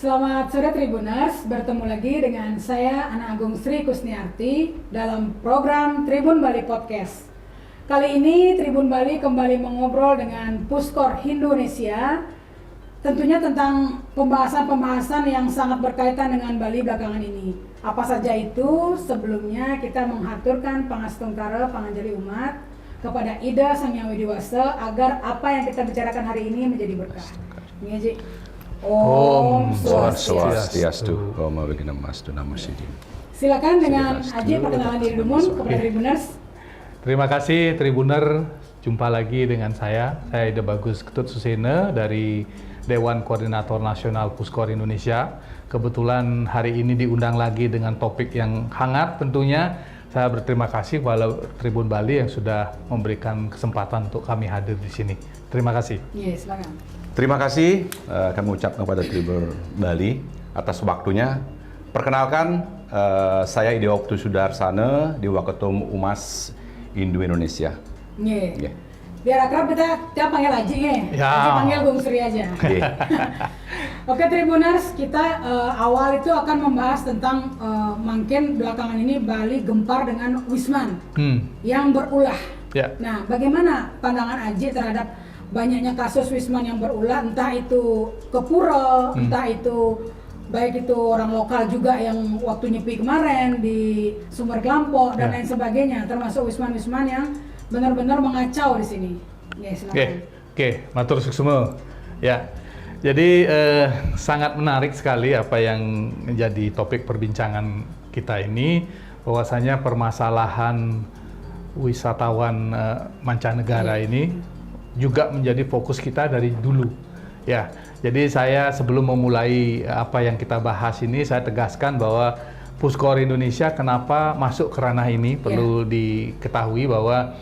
Selamat sore Tribuners, bertemu lagi dengan saya Ana Agung Sri Kusniarti dalam program Tribun Bali Podcast. Kali ini Tribun Bali kembali mengobrol dengan Puskor Indonesia, tentunya tentang pembahasan-pembahasan yang sangat berkaitan dengan Bali belakangan ini. Apa saja itu? Sebelumnya kita menghaturkan pangastungkara panganjali umat kepada Ida Sang Hyang Widi Wasa agar apa yang kita bicarakan hari ini menjadi berkah. Ini aja. Om Swastiastu. Om Aweginamastu Namasidin. Silakan dengan Aji perkenalan diri dulu kepada Tribuners. Terima kasih Tribuner, jumpa lagi dengan saya Ida Bagus Ketut Susena dari Dewan Koordinator Nasional Puskor Indonesia. Kebetulan hari ini diundang lagi dengan topik yang hangat tentunya. Saya berterima kasih kepada Tribun Bali yang sudah memberikan kesempatan untuk kami hadir di sini. Terima kasih. Iya, silakan. Terima kasih kami ucapkan kepada Tribun Bali atas waktunya. Perkenalkan, saya Ide Oktu Sudarsana di Waketum Umas Indo Indonesia. Iya. Biar akrab kita panggil Aji ya. Aji panggil Bung Sri aja. Oke Tribuners, kita awal itu akan membahas tentang mungkin belakangan ini Bali gempar dengan Wisman yang berulah. Nah, bagaimana pandangan Aji terhadap banyaknya kasus Wisman yang berulah, entah itu ke Pura, entah itu baik itu orang lokal juga yang waktu nyepi kemarin di Sumber Glampo dan lain sebagainya, termasuk Wisman-Wisman yang benar-benar mengacau di sini. Ya, silakan. Oke, matur suksma. Ya. Jadi sangat menarik sekali apa yang menjadi topik perbincangan kita ini, bahwasanya permasalahan wisatawan mancanegara ini juga menjadi fokus kita dari dulu. Ya, jadi saya sebelum memulai apa yang kita bahas ini, saya tegaskan bahwa Puskor Indonesia kenapa masuk ke ranah ini perlu diketahui bahwa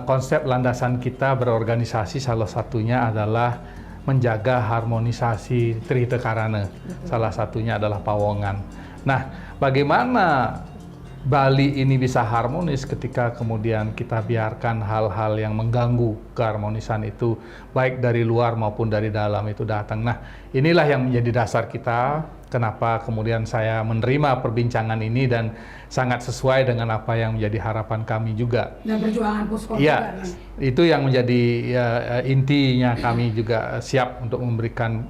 konsep landasan kita berorganisasi salah satunya adalah menjaga harmonisasi Trihita Karana. Salah satunya adalah Pawongan. Nah, bagaimana Bali ini bisa harmonis ketika kemudian kita biarkan hal-hal yang mengganggu keharmonisan itu baik dari luar maupun dari dalam itu datang. Nah, inilah yang menjadi dasar kita kenapa kemudian saya menerima perbincangan ini dan sangat sesuai dengan apa yang menjadi harapan kami juga. Dan perjuangan Puskor juga. Itu yang menjadi intinya, kami juga siap untuk memberikan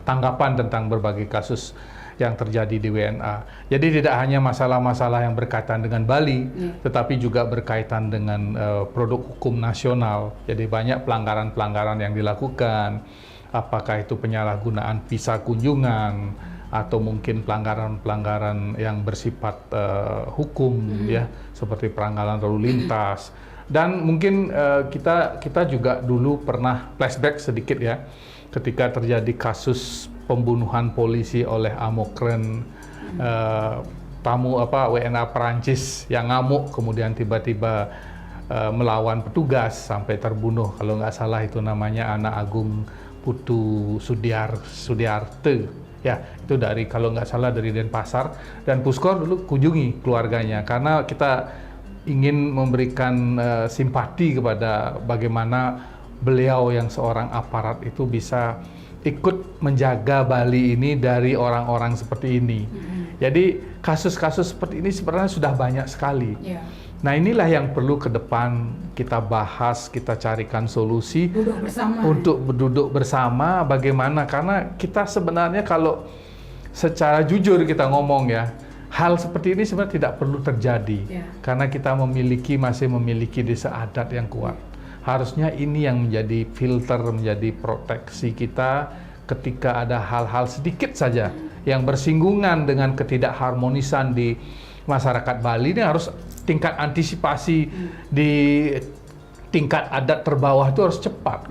tanggapan tentang berbagai kasus yang terjadi di WNA. Jadi tidak hanya masalah-masalah yang berkaitan dengan Bali, tetapi juga berkaitan dengan produk hukum nasional. Jadi banyak pelanggaran-pelanggaran yang dilakukan, apakah itu penyalahgunaan visa kunjungan, atau mungkin pelanggaran-pelanggaran yang bersifat hukum, ya, seperti pelanggaran lalu lintas. Dan mungkin kita juga dulu pernah flashback sedikit ya, ketika terjadi kasus pembunuhan polisi oleh Amokren, tamu WNA Perancis yang ngamuk kemudian tiba-tiba melawan petugas sampai terbunuh, kalau nggak salah itu namanya Ana Agung Putu Sudiarte, ya, itu dari kalau nggak salah dari Denpasar, dan Puskor dulu kunjungi keluarganya karena kita ingin memberikan simpati kepada bagaimana beliau yang seorang aparat itu bisa ikut menjaga Bali ini dari orang-orang seperti ini. Jadi kasus-kasus seperti ini sebenarnya sudah banyak sekali. Nah, inilah yang perlu ke depan kita bahas, kita carikan solusi untuk berduduk bersama bagaimana, karena kita sebenarnya kalau secara jujur kita ngomong ya, hal seperti ini sebenarnya tidak perlu terjadi karena kita masih memiliki desa adat yang kuat. Harusnya ini yang menjadi filter, menjadi proteksi kita ketika ada hal-hal sedikit saja yang bersinggungan dengan ketidakharmonisan di masyarakat Bali. Ini harus tingkat antisipasi di tingkat adat terbawah itu harus cepat.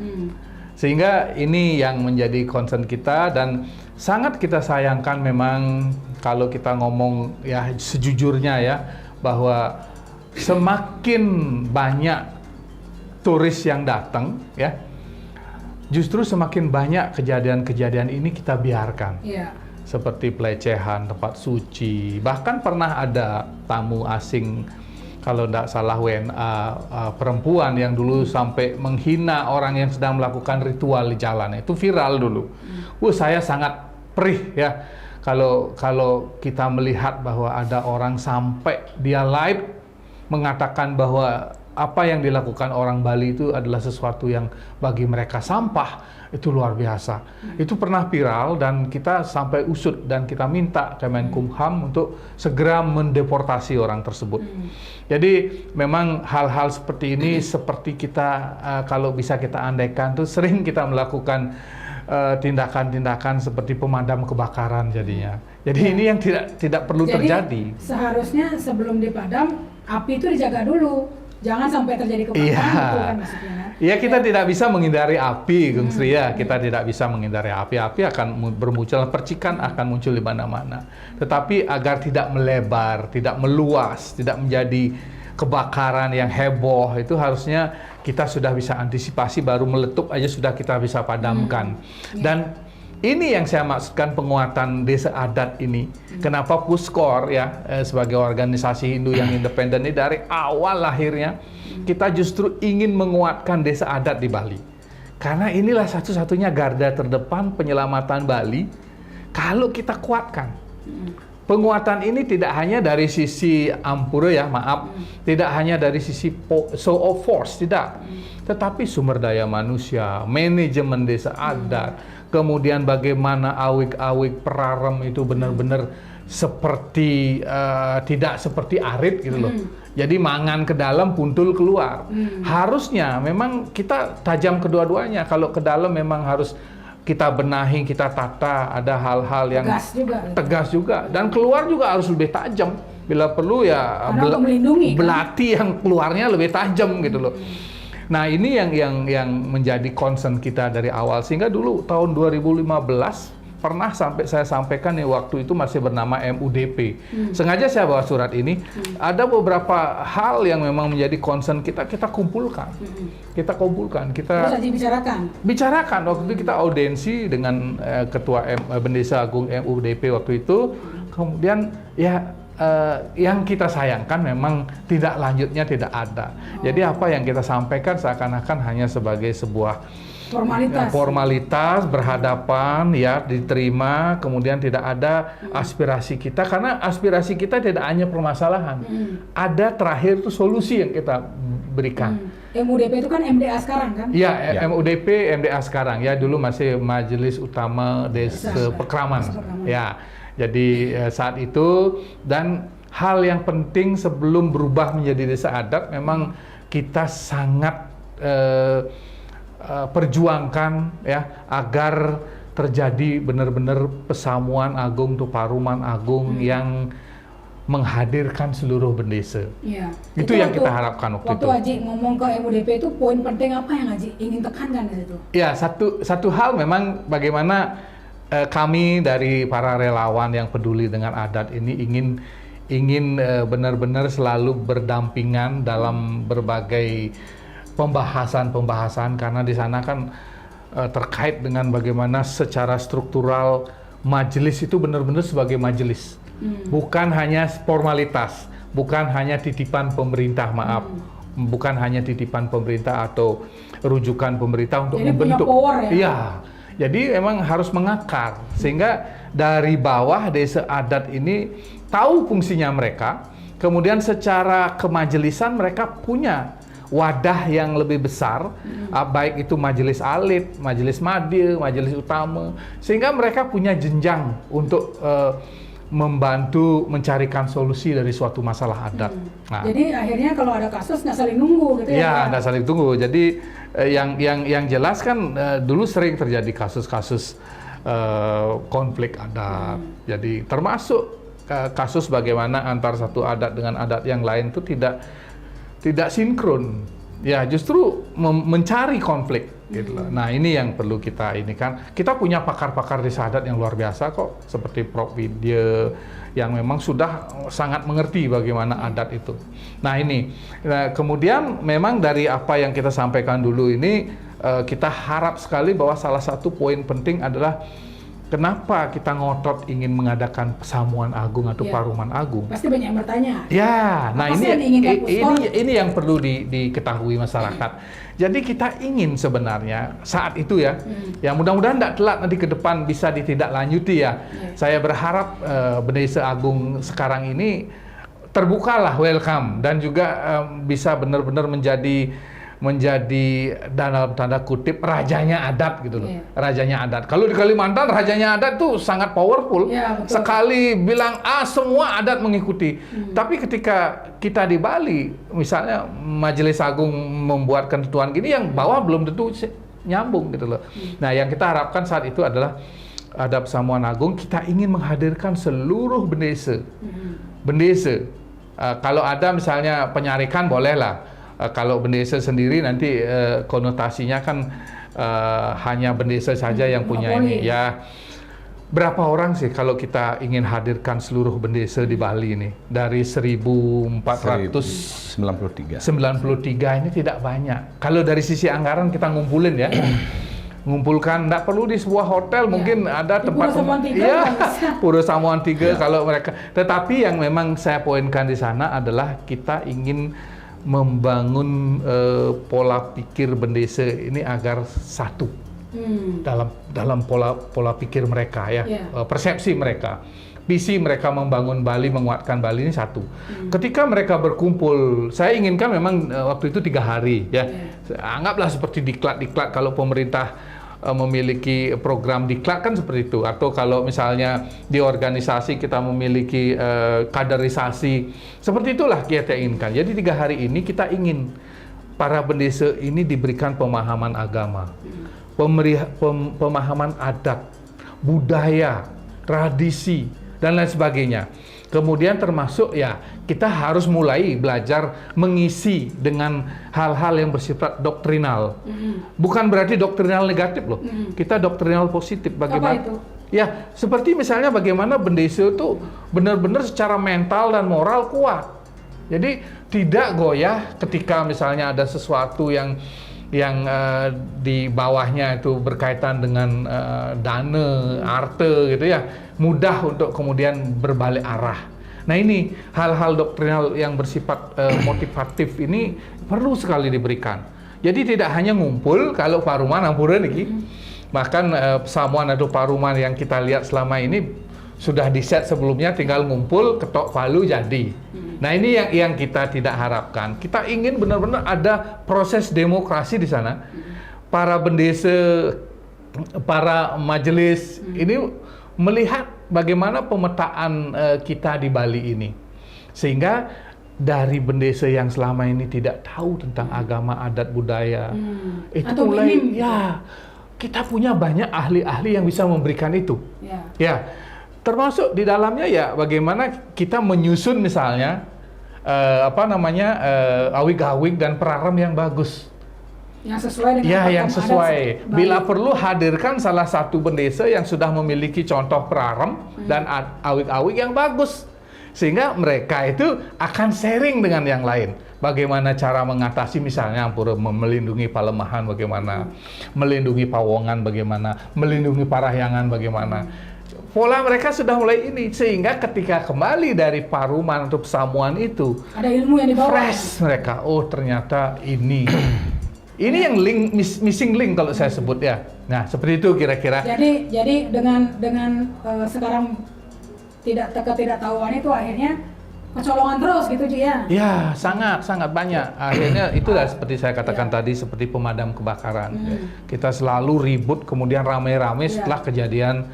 Sehingga ini yang menjadi concern kita, dan sangat kita sayangkan memang kalau kita ngomong ya sejujurnya ya, bahwa semakin banyak turis yang datang ya, justru semakin banyak kejadian-kejadian ini kita biarkan. Seperti pelecehan tempat suci, bahkan pernah ada tamu asing, kalau tidak salah WNA perempuan yang dulu sampai menghina orang yang sedang melakukan ritual di jalan, itu viral dulu. Saya sangat perih ya kalau kita melihat bahwa ada orang sampai dia live mengatakan bahwa apa yang dilakukan orang Bali itu adalah sesuatu yang bagi mereka sampah, itu luar biasa. Itu pernah viral dan kita sampai usut dan kita minta Kemenkumham untuk segera mendeportasi orang tersebut. Jadi memang hal-hal seperti ini seperti kita kalau bisa kita andaikan tuh sering kita melakukan tindakan-tindakan seperti pemadam kebakaran jadinya. Jadi ini yang tidak perlu terjadi. Seharusnya sebelum dipadam api itu dijaga dulu. Jangan sampai terjadi kebakaran, gitu kan maksudnya. Iya, kita tidak bisa menghindari api, Gung Sri ya. Kita tidak bisa menghindari api. Api akan bermunculan, percikan akan muncul di mana-mana. Tetapi agar tidak melebar, tidak meluas, tidak menjadi kebakaran yang heboh, itu harusnya kita sudah bisa antisipasi, baru meletup aja sudah kita bisa padamkan. Dan ini yang saya maksudkan penguatan desa adat ini. Kenapa Puskor ya sebagai organisasi Hindu yang independen ini dari awal lahirnya kita justru ingin menguatkan desa adat di Bali. Karena inilah satu-satunya garda terdepan penyelamatan Bali kalau kita kuatkan. Penguatan ini tidak hanya dari sisi ampura ya, maaf, tidak hanya dari sisi show of force, tidak. Tetapi sumber daya manusia, manajemen desa adat, kemudian bagaimana awik-awik perarem itu benar-benar seperti tidak seperti arit gitu loh. Jadi mangan ke dalam, puntul keluar. Harusnya memang kita tajam kedua-duanya. Kalau ke dalam memang harus kita benahi, kita tata, ada hal-hal yang tegas juga. Dan keluar juga harus lebih tajam. Bila perlu ya belati yang keluarnya lebih tajam gitu loh. Nah ini yang menjadi concern kita dari awal, sehingga dulu tahun 2015 pernah saya sampaikan nih, waktu itu masih bernama MUDP. Sengaja saya bawa surat ini, ada beberapa hal yang memang menjadi concern kita kumpulkan. Kita bicarakan. Waktu itu kita audiensi dengan Ketua Bendesa Agung MUDP waktu itu. Kemudian ya yang kita sayangkan memang tidak lanjutnya tidak ada. Jadi apa yang kita sampaikan seakan-akan hanya sebagai sebuah formalitas berhadapan ya, diterima, kemudian tidak ada aspirasi kita, karena aspirasi kita tidak hanya permasalahan, ada terakhir itu solusi yang kita berikan. MUDP itu kan MDA sekarang kan? Ya, MUDP MDA sekarang ya, dulu masih Majelis Utama Desa Pekraman. Ya, jadi saat itu, dan hal yang penting sebelum berubah menjadi desa adat, memang kita sangat perjuangkan ya agar terjadi benar-benar pesamuan agung, tuparuman agung yang menghadirkan seluruh bendesa. Ya, itu yang kita harapkan waktu itu. Waktu Haji ngomong ke MUDP itu poin penting apa yang Haji ingin tekankan di situ? Ya, satu hal memang bagaimana kami dari para relawan yang peduli dengan adat ini ingin benar-benar selalu berdampingan dalam berbagai pembahasan, karena di sana kan terkait dengan bagaimana secara struktural majelis itu benar-benar sebagai majelis, bukan hanya formalitas, bukan hanya titipan pemerintah, bukan hanya titipan pemerintah atau rujukan pemerintah untuk jadi membentuk. Punya power, ya? Iya, jadi memang harus mengakar sehingga dari bawah desa adat ini tahu fungsinya mereka, kemudian secara kemajelisan mereka punya wadah yang lebih besar, baik itu majelis alit, majelis madya, majelis utama, sehingga mereka punya jenjang untuk membantu mencarikan solusi dari suatu masalah adat. Nah, jadi akhirnya kalau ada kasus nggak saling nunggu gitu ya? Ya, nggak saling tunggu. Jadi yang jelas kan dulu sering terjadi kasus-kasus konflik adat. Jadi termasuk kasus bagaimana antar satu adat dengan adat yang lain itu tidak sinkron, ya justru mencari konflik gitu loh. Nah ini yang perlu kita ini kan, kita punya pakar-pakar desa adat yang luar biasa kok, seperti Prof. Widya yang memang sudah sangat mengerti bagaimana adat itu. Nah ini, kemudian memang dari apa yang kita sampaikan dulu ini, kita harap sekali bahwa salah satu poin penting adalah kenapa kita ngotot ingin mengadakan Pesamuan Agung atau Paruman Agung? Pasti banyak yang bertanya. Ya, nah Apa sih yang diinginkan Puskor? ini yang perlu diketahui masyarakat. Jadi kita ingin sebenarnya saat itu ya, ya mudah-mudahan tidak telat nanti ke depan bisa ditindaklanjuti ya. Saya berharap Bendesa Agung sekarang ini terbukalah welcome dan juga bisa benar-benar menjadi dalam tanda kutip rajanya adat gitu loh. Rajanya adat. Kalau di Kalimantan rajanya adat tuh sangat powerful. Sekali bilang A semua adat mengikuti. Tapi ketika kita di Bali misalnya Majelis Agung membuat ketentuan gini yang bawah belum tentu nyambung gitu loh. Nah, yang kita harapkan saat itu adalah ada Pesamuan Agung, kita ingin menghadirkan seluruh bendesa. Bendesa. Kalau ada misalnya penyarikan bolehlah. Kalau bendesa sendiri nanti konotasinya kan hanya bendesa saja yang punya ini ya. Berapa orang sih kalau kita ingin hadirkan seluruh bendesa di Bali ini dari 1493 ini tidak banyak. Kalau dari sisi anggaran kita ngumpulin ya. Ngumpulkan, tidak perlu di sebuah hotel, mungkin ada tempat Pura Samuan 3 kalau mereka. Tetapi yang memang saya poinkan di sana adalah kita ingin membangun pola pikir bendesa ini agar satu dalam pola pikir mereka ya, persepsi mereka, visi mereka membangun Bali, menguatkan Bali ini satu. Ketika mereka berkumpul, saya inginkan memang waktu itu 3 hari ya, anggaplah seperti diklat kalau pemerintah memiliki program diklat kan seperti itu, atau kalau misalnya di organisasi kita memiliki kaderisasi, seperti itulah kita inginkan. Jadi 3 hari ini kita ingin para bendesa ini diberikan pemahaman agama, pemahaman adat, budaya, tradisi dan lain sebagainya. Kemudian termasuk ya kita harus mulai belajar mengisi dengan hal-hal yang bersifat doktrinal. Bukan berarti doktrinal negatif loh. Kita doktrinal positif. Bagaimana? Apa itu? Ya, seperti misalnya bagaimana bendesa itu benar-benar secara mental dan moral kuat. Jadi tidak goyah ketika misalnya ada sesuatu yang di bawahnya itu berkaitan dengan dana, arte gitu ya, mudah untuk kemudian berbalik arah. Nah ini hal-hal doktrinal yang bersifat motivatif ini perlu sekali diberikan. Jadi tidak hanya ngumpul kalau paruman ampuran iki, bahkan Pesamuan atau paruman yang kita lihat selama ini sudah di-set sebelumnya, tinggal ngumpul, ketok palu jadi. Nah ini yang kita tidak harapkan. Kita ingin benar-benar ada proses demokrasi di sana. Para bendesa, para majelis ini melihat bagaimana pemetaan kita di Bali ini. Sehingga dari bendesa yang selama ini tidak tahu tentang agama, adat, budaya, itu atau mulai ya kita punya banyak ahli-ahli yang bisa memberikan itu. Ya. Termasuk di dalamnya ya bagaimana kita menyusun misalnya awig-awig dan praram yang bagus. Yang sesuai dengan yang sesuai. Bila perlu hadirkan salah satu bendesa yang sudah memiliki contoh praram dan awig-awig yang bagus. Sehingga mereka itu akan sharing dengan yang lain. Bagaimana cara mengatasi misalnya melindungi Palemahan bagaimana, melindungi Pawongan bagaimana, melindungi Parahyangan bagaimana. Pola mereka sudah mulai ini, sehingga ketika kembali dari paruman atau Pesamuan itu ada ilmu yang dibawa. Fresh mereka, oh ternyata ini yang missing link kalau saya sebut ya. Nah seperti itu kira-kira. Jadi dengan sekarang ketidaktahuan itu akhirnya kecolongan terus gitu Ji ya? Ya sangat banyak. Akhirnya itulah seperti saya katakan tadi, seperti pemadam kebakaran. Kita selalu ribut kemudian ramai-ramai setelah kejadian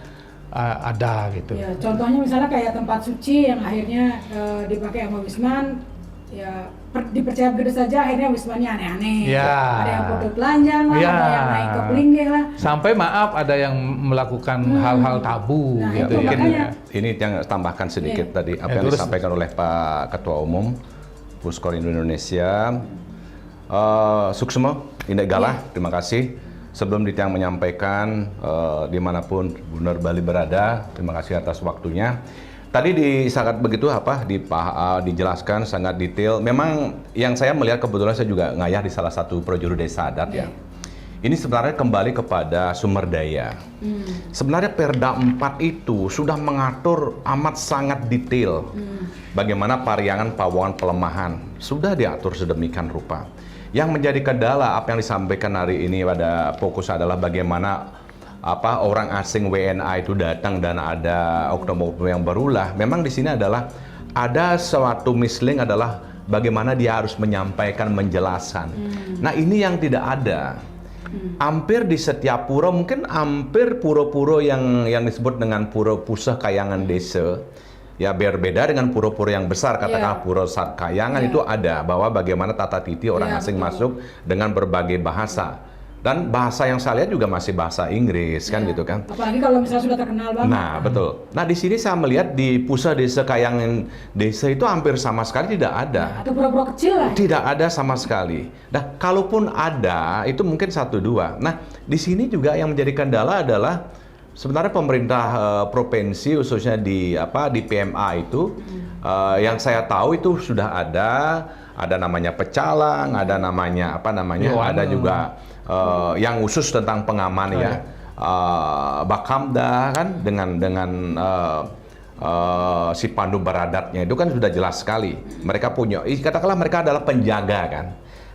ada gitu. Ya, contohnya misalnya kayak tempat suci yang akhirnya dipakai sama Wisman, ya dipercaya begitu saja, akhirnya Wismannya aneh-aneh. Ya. Ada yang foto telanjang lah, ada yang naik ke pelinggih lah. Sampai maaf ada yang melakukan hal-hal tabu. Nah, gitu. Ini yang tambahkan sedikit tadi apa yang disampaikan oleh Pak Ketua Umum Puskor Indonesia. Suksma, Indek Galah, terima kasih. Sebelum Ditiang menyampaikan dimanapun Gubernur Bali berada, terima kasih atas waktunya. Tadi sangat begitu dijelaskan sangat detail. Memang yang saya melihat kebetulan saya juga ngayah di salah satu projuru desa adat ya. Ini sebenarnya kembali kepada sumber daya. Sebenarnya Perda 4 itu sudah mengatur amat sangat detail bagaimana pariangan, pawangan, pelemahan. Sudah diatur sedemikian rupa. Yang menjadi kendala apa yang disampaikan hari ini pada fokus adalah bagaimana orang asing WNA itu datang dan ada oknum-oknum yang berulah. Memang di sini adalah ada suatu misling adalah bagaimana dia harus menyampaikan, menjelaskan. Nah ini yang tidak ada. Hampir di setiap pura, mungkin hampir pura-pura yang disebut dengan pura pusah kayangan desa, ya berbeda dengan pura-pura yang besar, katakanlah pura Sat Kayangan itu ada bahwa bagaimana tata titi orang asing masuk dengan berbagai bahasa. Dan bahasa yang saya lihat juga masih bahasa Inggris kan gitu kan. Apalagi kalau misalnya sudah terkenal banget. Nah betul. Nah di sini saya melihat di pusat desa Kayangan desa itu hampir sama sekali tidak ada. Atau pura-pura kecil lah. Tidak ada sama sekali. Nah kalaupun ada itu mungkin 1-2. Nah di sini juga yang menjadi kendala adalah sebenarnya pemerintah provinsi khususnya di PMA itu yang saya tahu itu sudah ada namanya pecalang, ada namanya ada juga yang khusus tentang pengaman Bakamda kan dengan si pandu beradatnya itu kan sudah jelas sekali. Mereka punya, katakanlah mereka adalah penjaga kan.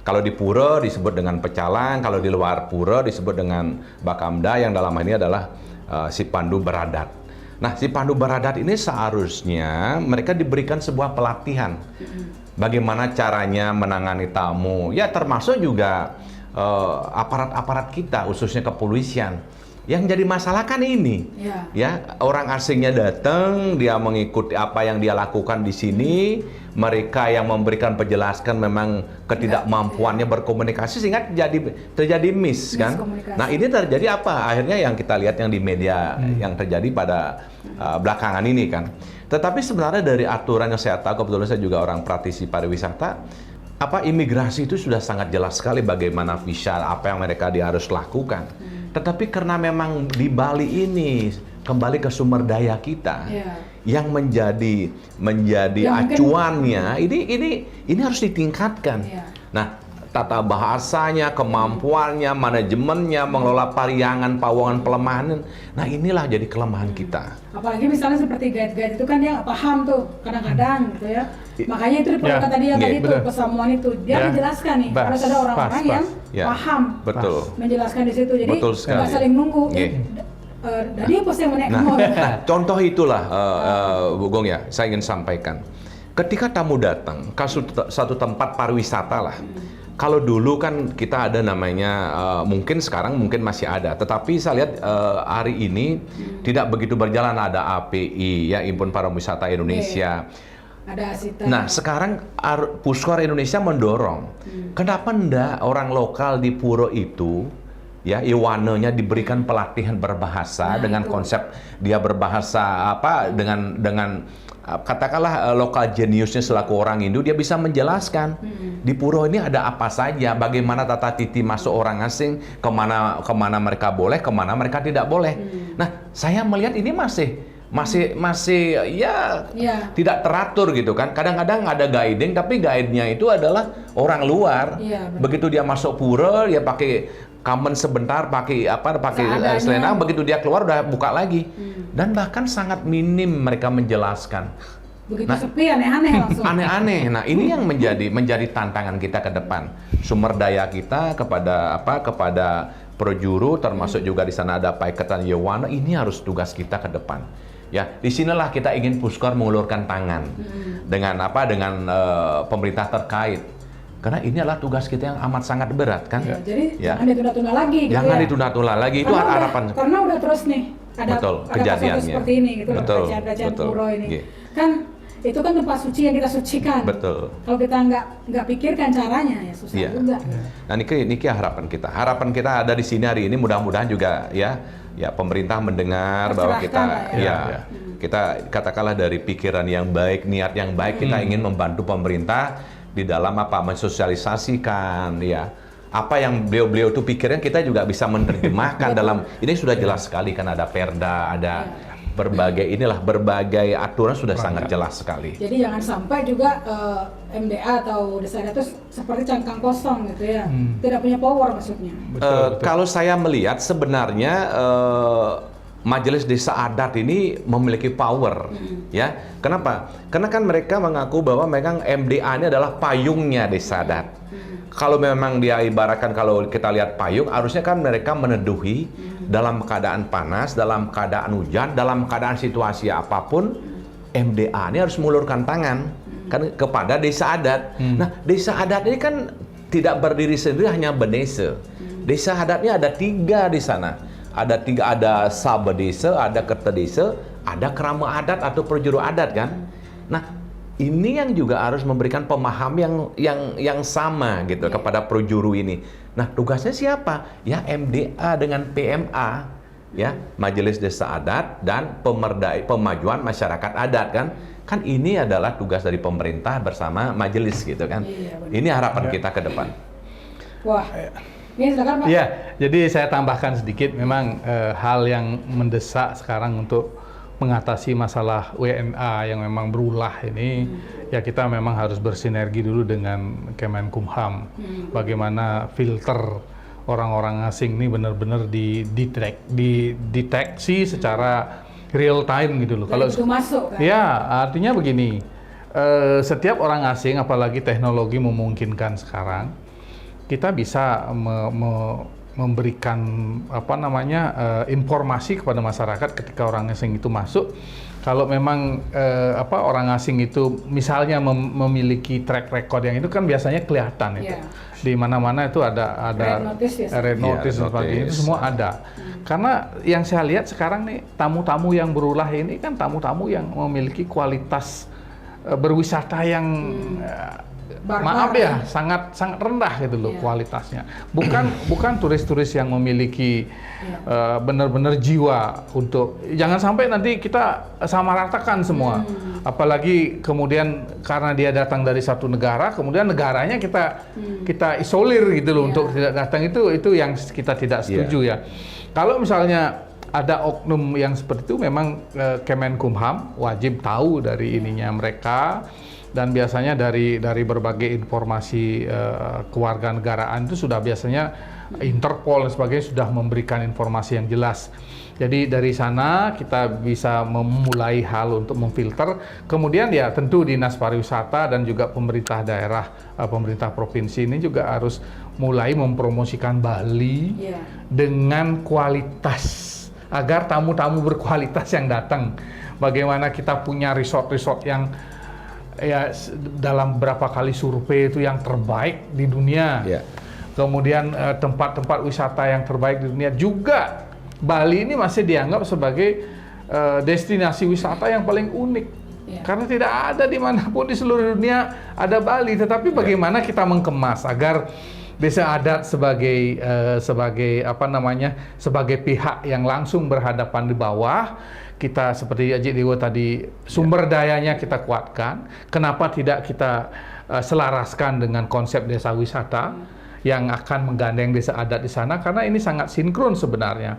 Kalau di pura disebut dengan pecalang, kalau di luar pura disebut dengan Bakamda yang dalam hal ini adalah si pandu beradat. Nah, si pandu beradat ini seharusnya mereka diberikan sebuah pelatihan. Bagaimana caranya menangani tamu, ya termasuk juga aparat-aparat kita, khususnya kepolisian. Yang jadi masalah kan ini, ya orang asingnya datang, dia mengikuti apa yang dia lakukan di sini, mereka yang memberikan penjelasan memang ketidakmampuannya berkomunikasi sehingga terjadi miss kan. Nah ini terjadi apa? Akhirnya yang kita lihat yang di media yang terjadi pada belakangan ini kan. Tetapi sebenarnya dari aturan yang saya tahu, kebetulan saya juga orang praktisi pariwisata, imigrasi itu sudah sangat jelas sekali bagaimana visa, apa yang mereka harus lakukan. Tetapi karena memang di Bali ini kembali ke sumber daya kita yang menjadi acuannya, ini harus ditingkatkan. Nah, tata bahasanya, kemampuannya, manajemennya, mengelola pariangan, pawangan, pelemahan. Nah, inilah jadi kelemahan kita. Apalagi misalnya seperti guide-guide itu kan dia nggak paham tuh kadang-kadang gitu ya. Makanya itu diperlukan tadi itu pesamuan itu dia menjelaskan nih harus ada orang-orang yang paham menjelaskan di situ. Jadi nggak saling nunggu. Jadi pos yang menaik contoh itulah Bu Gong ya, saya ingin sampaikan. Ketika tamu datang ke satu tempat pariwisata lah. Kalau dulu kan kita ada namanya, mungkin sekarang mungkin masih ada, tetapi saya lihat hari ini tidak begitu berjalan. Ada API ya, Impun Pariwisata Indonesia. Ada Asita. Nah sekarang Puskor Indonesia mendorong, kenapa enggak orang lokal di pura itu ya Iwananya diberikan pelatihan berbahasa dengan konsep dia berbahasa dengan katakanlah lokal jeniusnya selaku orang Hindu, dia bisa menjelaskan di pura ini ada apa saja, bagaimana tata titi masuk orang asing, kemana mereka boleh, kemana mereka tidak boleh. Nah saya melihat ini masih tidak teratur gitu kan. Kadang-kadang ada guiding tapi guide-nya itu adalah orang luar. Begitu dia masuk pura dia pakai kamen sebentar, pakai selendang, begitu dia keluar udah buka lagi. Dan bahkan sangat minim mereka menjelaskan. Begitu sepi, aneh-aneh langsung. Aneh-aneh. Nah, ini yang menjadi tantangan kita ke depan. Sumber daya kita kepada projuru, termasuk juga di sana ada Paiketan Yewana, ini harus tugas kita ke depan. Ya, disinilah kita ingin Puskor mengulurkan tangan dengan pemerintah terkait. Karena ini adalah tugas kita yang amat sangat berat kan. Jadi jangan ditunda-tunda lagi. Jangan ditunda-tunda lagi, itu harapan. Karena udah terus nih ada kejadiannya seperti ini gitu, pelecehan pura ini. Kan itu kan tempat suci yang kita sucikan. Kalau kita nggak pikirkan caranya ya susah juga. Nah ini harapan kita. Harapan kita ada di sini hari ini, mudah-mudahan juga ya pemerintah mendengar bahwa kita kita katakanlah dari pikiran yang baik, niat yang baik, kita ingin membantu pemerintah di dalam mensosialisasikan apa yang beliau itu pikirkan, kita juga bisa menerjemahkan dalam ini sudah jelas sekali kan, ada perda, ada berbagai aturan sudah sangat jelas sekali. Jadi jangan sampai juga MDA atau desa adat itu seperti cangkang kosong gitu ya, tidak punya power maksudnya. Betul. Kalau saya melihat sebenarnya Majelis Desa Adat ini memiliki power, ya. Kenapa? Karena kan mereka mengaku bahwa memang MDA ini adalah payungnya desa adat. Kalau memang dia ibaratkan, kalau kita lihat payung, harusnya kan mereka meneduhi dalam keadaan panas, dalam keadaan hujan, dalam keadaan situasi apapun, MDA ini harus mengulurkan tangan kan kepada desa adat. Nah, desa adat ini kan tidak berdiri sendiri hanya bendesa. Desa adatnya ada 3 di sana. Ada 3, ada sabedesa, ada kertedesa, ada kerama adat atau perjuru adat kan. Nah, ini yang juga harus memberikan pemahaman yang sama gitu kepada perjuru ini. Nah, tugasnya siapa? Ya MDA dengan PMA, ya Majelis Desa Adat dan Pemajuan Masyarakat Adat kan. Kan ini adalah tugas dari pemerintah bersama majelis gitu kan. Ini harapan kita ke depan. Wah. Ini silakan Pak. Iya, jadi saya tambahkan sedikit, memang hal yang mendesak sekarang untuk mengatasi masalah WNA yang memang berulah ini, ya kita memang harus bersinergi dulu dengan Kemenkumham. Bagaimana filter orang-orang asing ini benar-benar dideteksi secara real time gitu loh. Kalau itu masuk kan? Ya, artinya begini, setiap orang asing, apalagi teknologi memungkinkan sekarang, kita bisa memberikan informasi kepada masyarakat ketika orang asing itu masuk. Kalau memang orang asing itu misalnya memiliki track record yang itu kan biasanya kelihatan itu. Di mana-mana itu ada red notice dan sebagainya, itu semua ada. Karena yang saya lihat sekarang nih, tamu-tamu yang berulah ini kan tamu-tamu yang memiliki kualitas berwisata yang maaf ya, sangat rendah gitu loh kualitasnya. Bukan turis-turis yang memiliki benar-benar jiwa untuk, jangan sampai nanti kita samaratakan semua. Apalagi kemudian karena dia datang dari satu negara, kemudian negaranya kita isolir gitu loh untuk tidak datang, itu yang kita tidak setuju ya. Kalau misalnya ada oknum yang seperti itu, memang Kemenkumham wajib tahu dari ininya mereka. Dan biasanya dari berbagai informasi kewarganegaraan itu sudah biasanya Interpol dan sebagainya sudah memberikan informasi yang jelas. Jadi dari sana kita bisa memulai hal untuk memfilter. Kemudian ya tentu Dinas Pariwisata dan juga pemerintah daerah, pemerintah provinsi ini juga harus mulai mempromosikan Bali dengan kualitas, agar tamu-tamu berkualitas yang datang. Bagaimana kita punya resort-resort yang ya dalam beberapa kali survei itu yang terbaik di dunia. Kemudian tempat-tempat wisata yang terbaik di dunia juga. Bali ini masih dianggap sebagai destinasi wisata yang paling unik. Karena tidak ada dimanapun di seluruh dunia ada Bali. Tetapi bagaimana kita mengemas agar desa adat sebagai pihak yang langsung berhadapan di bawah, kita seperti Haji Dewa tadi, sumber dayanya kita kuatkan. Kenapa tidak kita selaraskan dengan konsep desa wisata yang akan menggandeng desa adat di sana? Karena ini sangat sinkron sebenarnya.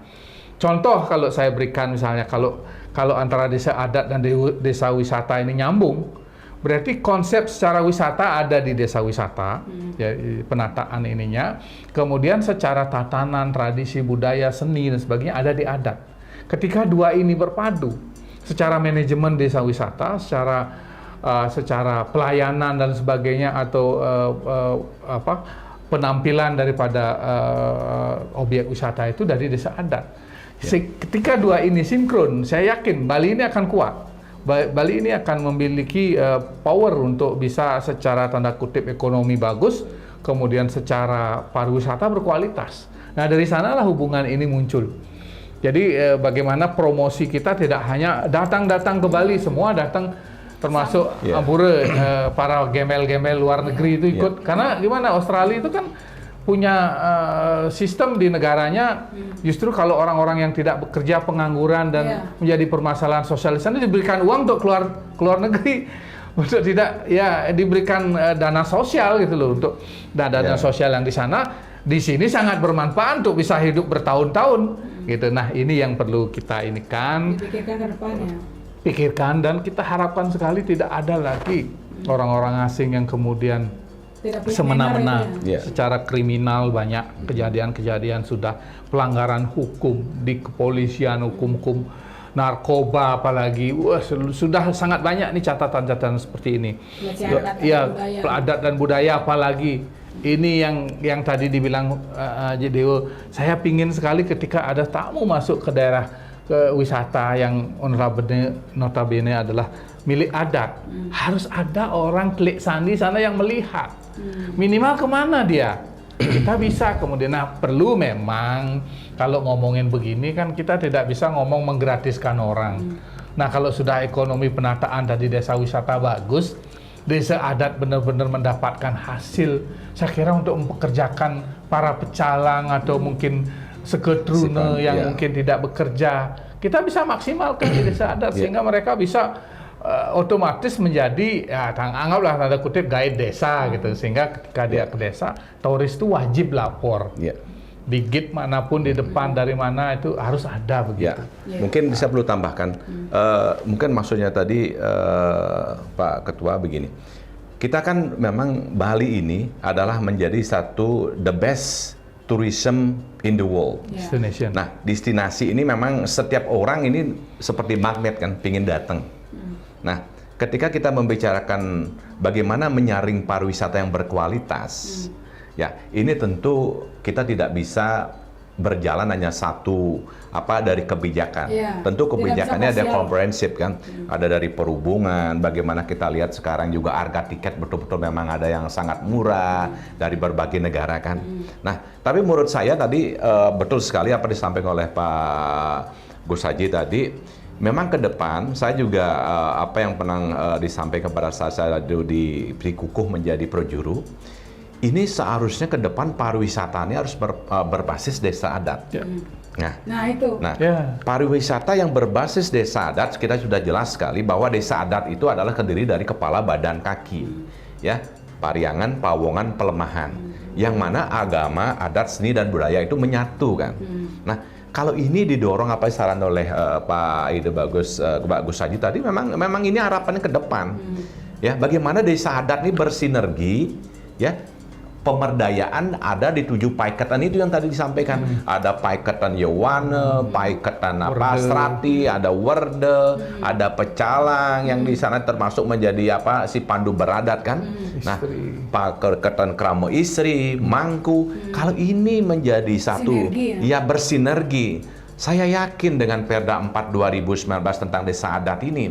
Contoh kalau saya berikan misalnya, kalau antara desa adat dan desa wisata ini nyambung, berarti konsep secara wisata ada di desa wisata, ya, penataan ininya. Kemudian secara tatanan, tradisi, budaya, seni dan sebagainya ada di adat. Ketika dua ini berpadu, secara manajemen desa wisata, secara pelayanan dan sebagainya, atau penampilan daripada objek wisata itu dari desa adat. Ketika dua ini sinkron, saya yakin Bali ini akan kuat. Bali ini akan memiliki power untuk bisa secara tanda kutip ekonomi bagus, kemudian secara pariwisata berkualitas. Nah, dari sanalah hubungan ini muncul. Jadi bagaimana promosi kita tidak hanya datang ke Bali, semua datang, termasuk Ampure, para gembel-gembel luar negeri itu ikut. Karena gimana, Australia itu kan punya sistem di negaranya, justru kalau orang-orang yang tidak bekerja, pengangguran dan menjadi permasalahan sosial di sana, diberikan uang untuk keluar negeri, untuk tidak diberikan dana sosial gitu loh, untuk dana sosial yang di sana, di sini sangat bermanfaat untuk bisa hidup bertahun-tahun. gitu. Nah, ini yang perlu kita inikan, Dipikirkan ke depannya. pikirkan, dan kita harapkan sekali tidak ada lagi orang-orang asing yang kemudian Tidak semena-mena Ya. secara kriminal. Banyak kejadian-kejadian sudah pelanggaran hukum di kepolisian, hukum narkoba apalagi. Wah, sudah sangat banyak nih catatan-catatan seperti ini. Pelecehan Adat dan budaya apalagi. Ini yang tadi dibilang Jedeo, saya pingin sekali ketika ada tamu masuk ke daerah ke wisata yang notabene adalah milik adat, harus ada orang klik sandi sana yang melihat. Minimal kemana dia? Kita bisa kemudian, nah perlu memang kalau ngomongin begini kan kita tidak bisa ngomong menggratiskan orang. Nah kalau sudah ekonomi penataan tadi desa wisata bagus, desa adat benar-benar mendapatkan hasil, saya kira untuk mempekerjakan para pecalang atau mungkin seketrune yang mungkin tidak bekerja, kita bisa maksimalkan di desa adat sehingga mereka bisa otomatis menjadi, ya anggaplah tanda kutip guide desa gitu, sehingga ketika dia ke desa, turis itu wajib lapor. Di gate manapun di depan dari mana itu harus ada begitu. Mungkin bisa perlu tambahkan, mungkin maksudnya tadi Pak Ketua begini, kita kan memang Bali ini adalah menjadi satu the best tourism in the world. Destination. Nah, destinasi ini memang setiap orang ini seperti magnet kan, pingin datang. Nah, ketika kita membicarakan bagaimana menyaring pariwisata yang berkualitas, ya ini tentu kita tidak bisa berjalan hanya satu dari kebijakan. Tentu kebijakannya ada komprehensif kan, ada dari perhubungan, bagaimana kita lihat sekarang juga harga tiket betul-betul memang ada yang sangat murah dari berbagai negara kan. Nah, tapi menurut saya tadi betul sekali apa disampaikan oleh Pak Gus Haji tadi. Memang ke depan saya juga apa yang pernah disampaikan pada saat saya dikukuh menjadi projuru, ini seharusnya ke depan pariwisatanya harus berbasis desa adat. Nah itu. Pariwisata yang berbasis desa adat, kita sudah jelas sekali bahwa desa adat itu adalah terdiri dari kepala, badan, kaki, ya, Pariangan, Pawongan, Pelemahan, yang mana agama, adat, seni dan budaya itu menyatu kan. Nah, kalau ini didorong apa saran oleh Pak Gus Haji tadi, memang ini harapannya ke depan. Ya, bagaimana desa adat ini bersinergi, ya. Pemberdayaan ada di 7 paiketan itu yang tadi disampaikan. Ada paiketan Yewane, paiketan Strati, ada Werde, ada Pecalang yang di sana termasuk menjadi si pandu beradat kan. Nah, paiketan Kramo Istri, Mangku. Kalau ini menjadi satu, ya bersinergi. Saya yakin dengan Perda 4 2019 tentang desa adat ini,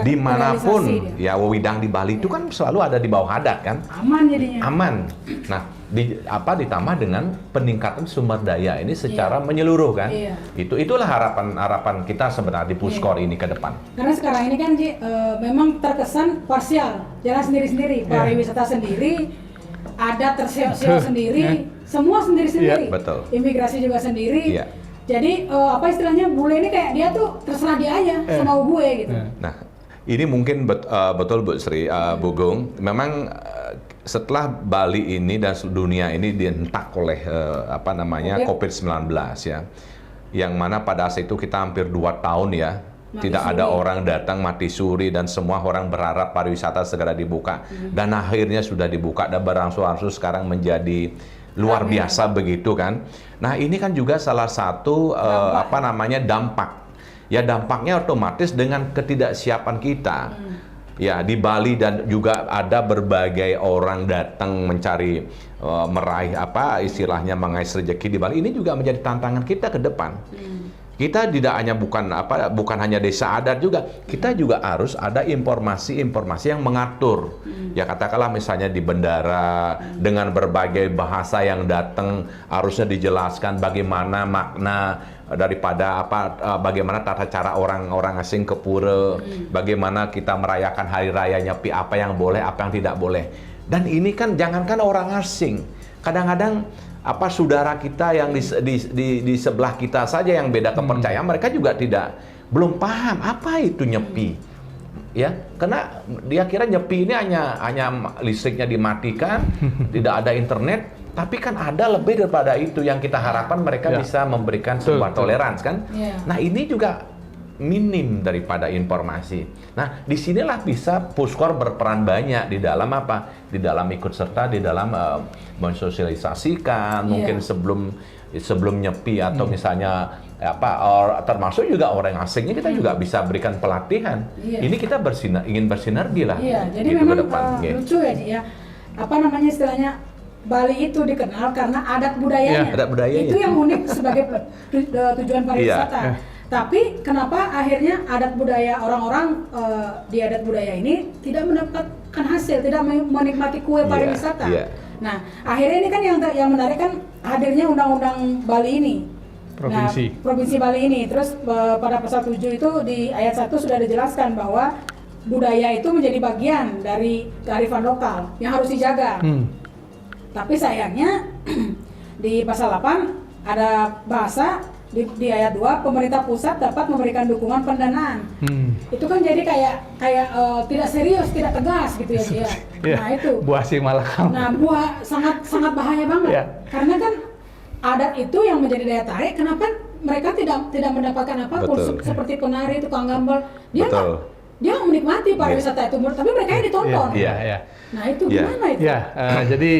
dimanapun ya Wewidang di Bali itu kan selalu ada di bawah adat kan, aman jadinya. Aman. Nah, ditambah dengan peningkatan sumber daya ini secara menyeluruh kan. Itulah harapan kita sebenarnya di Puskor ini ke depan. Karena sekarang ini kan memang terkesan parsial, jalan sendiri-sendiri, pariwisata sendiri, adat terseok-seok sendiri, semua sendiri-sendiri. Betul. Imigrasi juga sendiri. Jadi apa istilahnya, bule ini kayak dia tuh terserah dia aja, semau gue gitu. Nah, ini mungkin betul Bu Sri, Bu Gung, memang setelah Bali ini dan dunia ini dientak oleh COVID-19 ya, yang mana pada saat itu kita hampir 2 tahun ya, tidak ada orang datang, mati suri, dan semua orang berharap pariwisata segera dibuka, dan akhirnya sudah dibuka dan berangsur-angsur sekarang menjadi luar biasa begitu kan. Nah, ini kan juga salah satu dampak. Ya, dampaknya otomatis dengan ketidaksiapan kita. Ya, di Bali dan juga ada berbagai orang datang mencari meraih istilahnya mengais rezeki di Bali. Ini juga menjadi tantangan kita ke depan. Kita tidak hanya bukan hanya desa adat juga, kita juga harus ada informasi-informasi yang mengatur. Ya, katakanlah misalnya di bandara dengan berbagai bahasa yang datang harusnya dijelaskan bagaimana makna daripada bagaimana tata cara orang asing ke pura, bagaimana kita merayakan hari raya Nyepi, apa yang boleh, apa yang tidak boleh. Dan ini kan jangankan orang asing, kadang-kadang saudara kita yang di sebelah kita saja yang beda kepercayaan, mereka juga belum paham apa itu Nyepi, ya, karena dia kira Nyepi ini hanya listriknya dimatikan, tidak ada internet, Tapi kan ada lebih daripada itu yang kita harapkan mereka bisa memberikan sebuah toleransi kan. Nah ini juga minim daripada informasi. Nah disinilah bisa Puskor berperan banyak di dalam apa? Di dalam ikut serta di dalam mensosialisasikan mungkin sebelum nyepi atau misalnya termasuk juga orang asingnya kita juga bisa berikan pelatihan. Ini kita ingin bersinergi lah. Jadi gitu memang ke depan. lucu ya Ji, ya. Apa namanya istilahnya, Bali itu dikenal karena adat budayanya. Adat budayanya. Itu yang unik sebagai tujuan pariwisata. Tapi kenapa akhirnya adat budaya orang-orang di adat budaya ini tidak mendapatkan hasil, tidak menikmati kue pariwisata. Nah, akhirnya ini kan yang menarik kan hadirnya undang-undang Bali ini. Provinsi. Nah, Provinsi Bali ini. Terus pada pasal 7 itu di ayat 1 sudah dijelaskan bahwa budaya itu menjadi bagian dari kearifan lokal yang harus dijaga. Tapi sayangnya di pasal 8 ada bahasa di ayat 2 pemerintah pusat dapat memberikan dukungan pendanaan. Itu kan jadi kayak tidak serius, tidak tegas gitu ya dia. Nah itu. Buah si malakam. Nah buah sangat bahaya banget. Karena kan adat itu yang menjadi daya tarik. Kenapa mereka tidak mendapatkan apa seperti penari, tukang gambar. Dia menikmati pariwisata itu, tapi mereka yang ditonton. Nah itu gimana itu? Jadi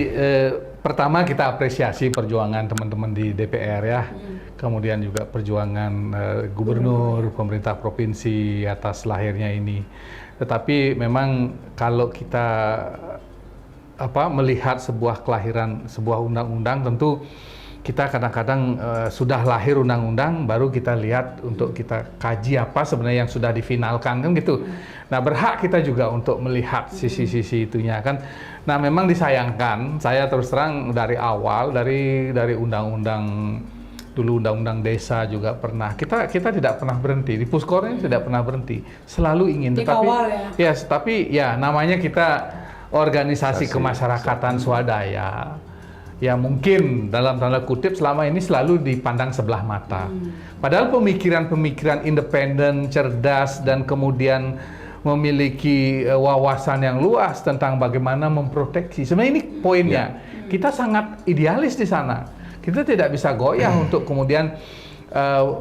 pertama kita apresiasi perjuangan teman-teman di DPR ya, kemudian juga perjuangan gubernur, pemerintah provinsi atas lahirnya ini. Tetapi memang kalau kita melihat sebuah kelahiran sebuah undang-undang, tentu kita kadang-kadang sudah lahir undang-undang, baru kita lihat untuk kita kaji apa sebenarnya yang sudah difinalkan kan gitu. Nah berhak kita juga untuk melihat sisi-sisi itunya kan. Nah memang disayangkan, saya terus terang dari awal dari undang-undang dulu undang-undang desa juga pernah kita tidak pernah berhenti di Puskor ini, tidak pernah berhenti, selalu ingin. Tapi namanya kita organisasi kemasyarakatan swadaya. Ya mungkin dalam tanda kutip selama ini selalu dipandang sebelah mata. Padahal pemikiran-pemikiran independen, cerdas, dan kemudian memiliki wawasan yang luas tentang bagaimana memproteksi. Sebenarnya ini poinnya. Kita sangat idealis di sana. Kita tidak bisa goyah untuk kemudian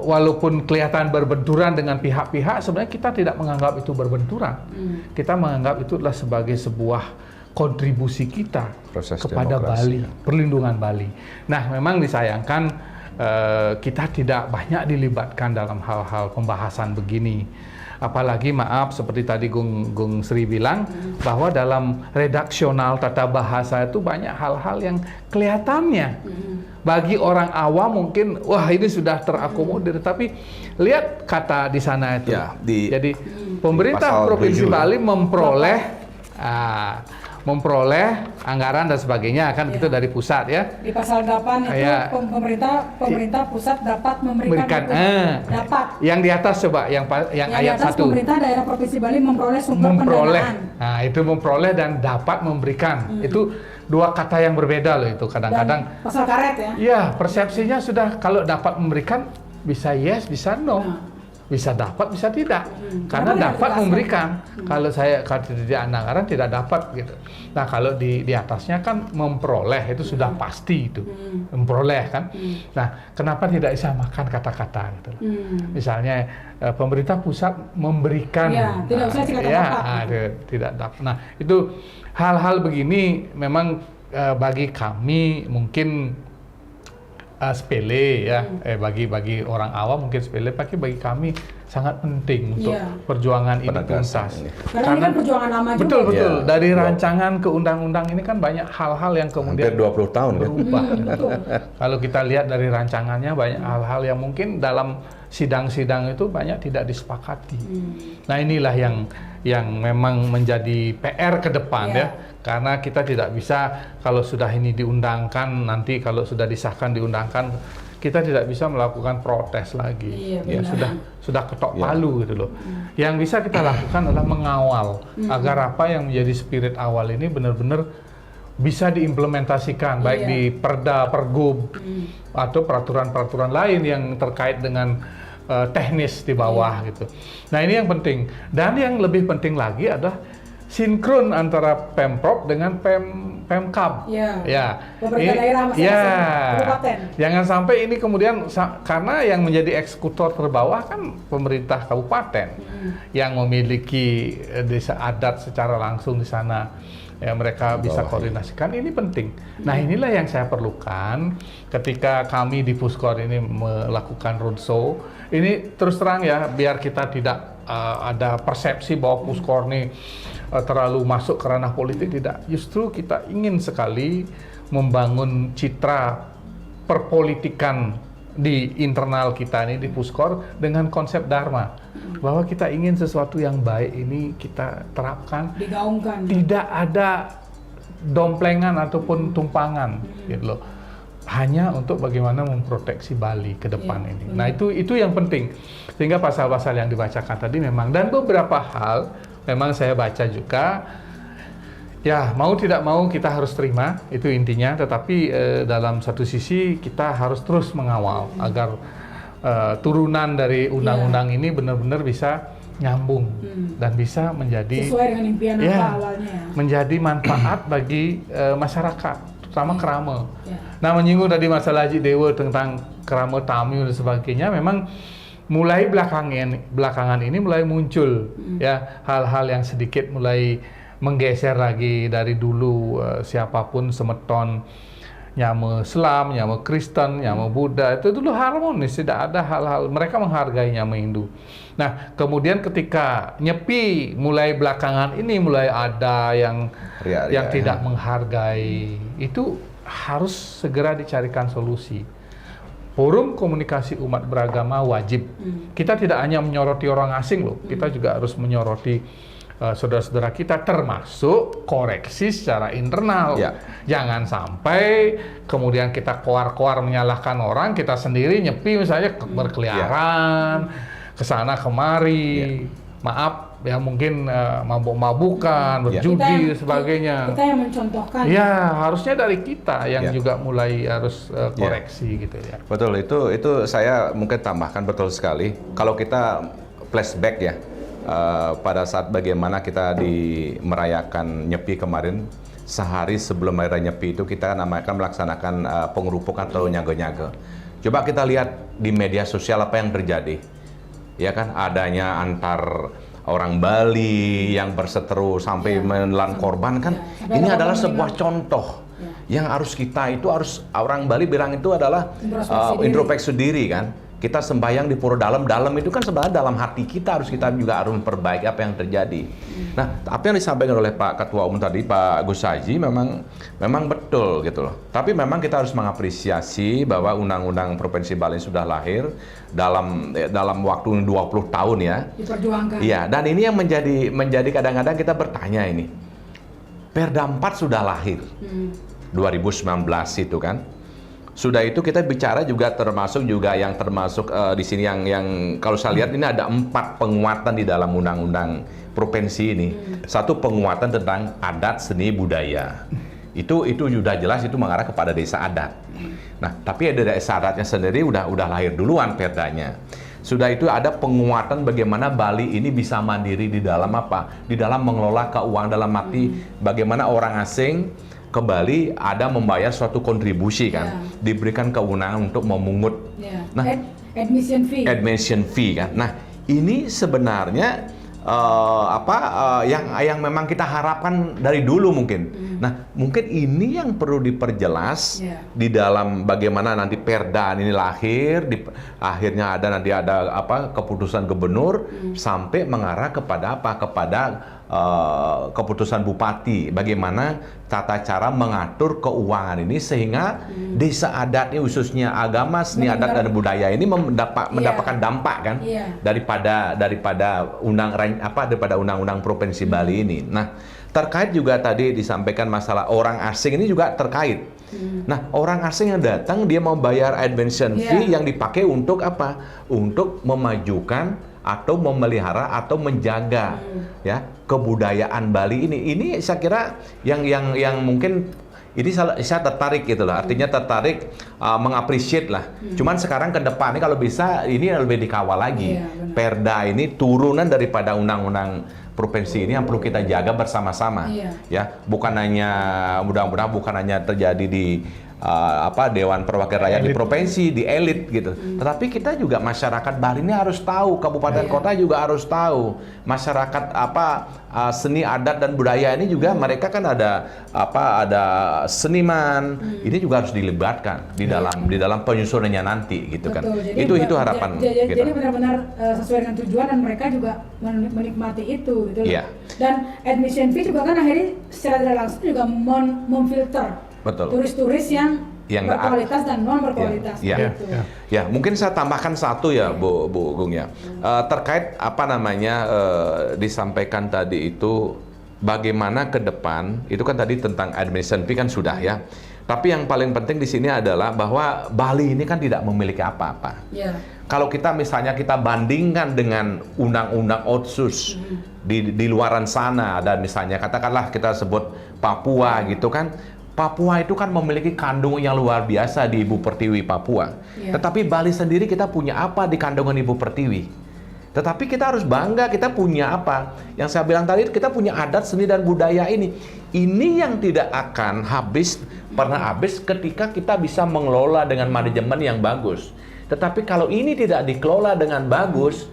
walaupun kelihatan berbenturan dengan pihak-pihak, sebenarnya kita tidak menganggap itu berbenturan. Kita menganggap itu adalah sebagai sebuah kontribusi kita kepada Bali, perlindungan Bali. Nah, memang disayangkan kita tidak banyak dilibatkan dalam hal-hal pembahasan begini. Apalagi maaf seperti tadi Gung Sri bilang bahwa dalam redaksional tata bahasa itu banyak hal-hal yang kelihatannya bagi orang awam mungkin wah ini sudah terakomodir, tapi lihat kata di sana itu. Jadi pemerintah Provinsi Bali memperoleh anggaran dan sebagainya kan gitu dari pusat ya. Di pasal 8 itu pemerintah pusat dapat memberikan dapat. Yang di atas coba yang ayat 1. Pemerintah daerah Provinsi Bali memperoleh sumber pendanaan. Nah, itu memperoleh dan dapat memberikan. Itu dua kata yang berbeda loh itu kadang-kadang. Pasal karet ya. Iya, persepsinya sudah kalau dapat memberikan bisa yes, bisa no. Bisa dapat, bisa tidak. Karena dapat memberikan. Kalau di anggaran tidak dapat gitu. Nah, kalau di atasnya kan memperoleh itu sudah pasti itu. Memperoleh kan. Nah, kenapa tidak disamakan kata-kata gitu. Misalnya pemerintah pusat memberikan. Tidak usah dapat. Tidak dapat. Nah, itu hal-hal begini memang bagi kami mungkin sepele ya, bagi orang awam mungkin sepele, tapi bagi kami sangat penting untuk perjuangan ini tuntas. Karena ini kan perjuangan lama juga. Betul. Dari rancangan ke undang-undang ini kan banyak hal-hal yang kemudian hampir 20 tahun berubah. Kalau kita lihat dari rancangannya banyak hal-hal yang mungkin dalam sidang-sidang itu banyak tidak disepakati. Nah inilah yang memang menjadi PR ke depan ya. Karena kita tidak bisa kalau sudah ini diundangkan, nanti kalau sudah disahkan diundangkan, kita tidak bisa melakukan protes lagi. Sudah ketok palu gitu loh. Yang bisa kita lakukan adalah mengawal agar apa yang menjadi spirit awal ini benar-benar bisa diimplementasikan baik di Perda, Pergub atau peraturan-peraturan lain yang terkait dengan teknis di bawah gitu. Nah ini yang penting. Dan yang lebih penting lagi adalah sinkron antara Pemprov dengan Pemkab. Ya. Pemerintah daerah masing-masing kabupaten. Jangan sampai ini kemudian karena yang menjadi eksekutor terbawah kan pemerintah kabupaten yang memiliki desa adat secara langsung di sana. Ya, mereka bisa koordinasikan, ini penting. Nah, inilah yang saya perlukan ketika kami di Puskor ini melakukan roadshow. Ini terus terang ya, biar kita tidak ada persepsi bahwa Puskor ini terlalu masuk ke ranah politik, tidak. Justru kita ingin sekali membangun citra perpolitikan di internal kita ini di Puskor dengan konsep Dharma, bahwa kita ingin sesuatu yang baik ini kita terapkan, digaungkan, tidak ada domplengan ataupun tumpangan gitu loh, hanya untuk bagaimana memproteksi Bali ke depan ini. Nah, itu yang penting, sehingga pasal-pasal yang dibacakan tadi memang, dan beberapa hal memang saya baca juga. Ya, mau tidak mau kita harus terima, itu intinya. Tetapi dalam satu sisi kita harus terus mengawal agar turunan dari undang-undang ini benar-benar bisa nyambung dan bisa menjadi sesuai dengan impian awalnya. Menjadi manfaat bagi masyarakat, terutama Kerama. Nah, menyinggung tadi masalah Haji Dewa tentang Kerama Tamil dan sebagainya, memang mulai belakangan ini mulai muncul ya hal-hal yang sedikit mulai menggeser lagi dari dulu. Siapapun semeton nyama Islam, nyama Kristen, nyama Buddha, itu dulu harmonis, tidak ada hal-hal, mereka menghargai nyama Hindu. Nah, kemudian ketika Nyepi mulai belakangan ini mulai ada yang tidak menghargai, itu harus segera dicarikan solusi. Forum komunikasi umat beragama wajib. Kita tidak hanya menyoroti orang asing loh, kita juga harus menyoroti saudara-saudara kita, termasuk koreksi secara internal. Jangan sampai kemudian kita koar-koar menyalahkan orang, kita sendiri Nyepi misalnya berkeliaran kesana kemari. Maaf ya, mungkin mabuk-mabukan, berjudi dan sebagainya. Kita yang mencontohkan. Ya, harusnya dari kita yang juga mulai harus koreksi gitu ya. Betul, itu saya mungkin tambahkan, betul sekali. Kalau kita flashback ya, pada saat bagaimana kita merayakan Nyepi kemarin, sehari sebelum hari Nyepi itu kita akan melaksanakan pengerupuk atau nyaga-nyaga. Coba kita lihat di media sosial apa yang terjadi. Ya kan, adanya antar orang Bali yang berseteru sampai menelan korban kan. Ini adalah sebuah contoh yang harus orang Bali bilang itu adalah introspeksi diri kan. Kita sembahyang di pura dalam itu kan sebenarnya dalam hati kita juga harus memperbaiki apa yang terjadi. Nah, apa yang disampaikan oleh Pak Ketua Umum tadi, Pak Gus Haji, memang betul gitu loh. Tapi memang kita harus mengapresiasi bahwa Undang-Undang Provinsi Bali sudah lahir dalam waktu 20 tahun ya. Diperjuangkan. Iya, dan ini yang menjadi kadang-kadang kita bertanya ini. Perda 4 sudah lahir. 2019 itu kan. Sudah itu kita bicara juga termasuk di sini yang kalau saya lihat ini ada 4 penguatan di dalam undang-undang provinsi ini. Satu, penguatan tentang adat, seni, budaya. Itu sudah jelas, itu mengarah kepada desa adat. Nah, tapi ada desa adatnya sendiri udah lahir duluan perdanya. Sudah itu ada penguatan bagaimana Bali ini bisa mandiri di dalam apa? Di dalam mengelola keuangan, dalam arti bagaimana orang asing ke Bali ada membayar suatu kontribusi kan, diberikan kewenangan untuk memungut. Admission fee kan. Nah, ini sebenarnya yang memang kita harapkan dari dulu mungkin. Nah, mungkin ini yang perlu diperjelas di dalam bagaimana nanti perda ini lahir, akhirnya nanti ada keputusan gubernur sampai mengarah kepada keputusan bupati, bagaimana tata cara mengatur keuangan ini sehingga desa adat ini, khususnya agama, seni, adat dan budaya ini mendapatkan dampak kan daripada undang-undang provinsi Bali ini. Nah, terkait juga tadi disampaikan masalah orang asing ini juga terkait. Nah, orang asing yang datang dia mau bayar admission fee yang dipakai untuk apa? Untuk memajukan atau memelihara atau menjaga ya kebudayaan Bali ini. Ini saya kira yang mungkin ini saya tertarik gitu lah. Artinya tertarik mengapresiasi lah. Cuman sekarang ke depan ini kalau bisa ini lebih dikawal lagi. Perda ini turunan daripada undang-undang provinsi ini yang perlu kita jaga bersama-sama. Ya, bukan hanya mudah-mudahan bukan hanya terjadi di Dewan Perwakilan Rakyat di provinsi, di elit gitu. Tetapi kita juga masyarakat Bali ini harus tahu, kabupaten kota juga harus tahu. Masyarakat seni adat dan budaya ini juga mereka kan ada seniman. Ini juga harus dilibatkan di dalam penyusunannya nanti gitu. Betul. Kan. Jadi, itu harapan kita. Jadi benar-benar sesuai dengan tujuan dan mereka juga menikmati itu gitu. Yeah. Dan admission fee juga kan akhirnya secara tidak langsung juga memfilter turis-turis yang berkualitas dan non berkualitas. Ya, mungkin saya tambahkan satu ya, Bu Gung ya, terkait disampaikan tadi itu bagaimana ke depan itu kan tadi tentang admission fee kan sudah ya. Tapi yang paling penting di sini adalah bahwa Bali ini kan tidak memiliki apa-apa. Kalau kita misalnya kita bandingkan dengan undang-undang Otsus di luaran sana, dan misalnya katakanlah kita sebut Papua gitu kan. Papua itu kan memiliki kandungan yang luar biasa di Ibu Pertiwi Papua. Tetapi Bali sendiri kita punya apa di kandungan Ibu Pertiwi? Tetapi kita harus bangga kita punya apa? Yang saya bilang tadi kita punya adat, seni dan budaya ini. Ini yang tidak akan pernah habis ketika kita bisa mengelola dengan manajemen yang bagus. Tetapi kalau ini tidak dikelola dengan bagus,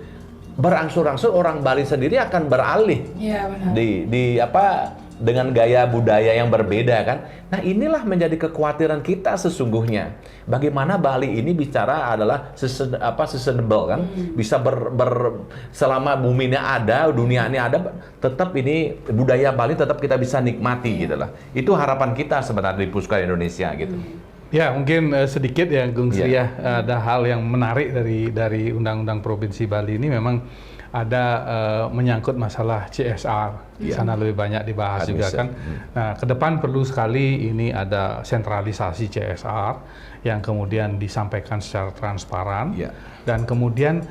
berangsur-angsur orang Bali sendiri akan beralih dengan gaya budaya yang berbeda kan. Nah, inilah menjadi kekhawatiran kita sesungguhnya. Bagaimana Bali ini bicara adalah sustainable kan? Bisa selama bumi ini ada, dunia ini ada, tetap ini budaya Bali tetap kita bisa nikmati gitu lah. Itu harapan kita sebenarnya di Puskar Indonesia gitu. Ya, mungkin sedikit ya Gung Sri ya, ada hal yang menarik dari Undang-Undang Provinsi Bali ini memang ada menyangkut masalah CSR. Di sana lebih banyak dibahas juga kan. Nah, ke depan perlu sekali ini ada sentralisasi CSR yang kemudian disampaikan secara transparan dan kemudian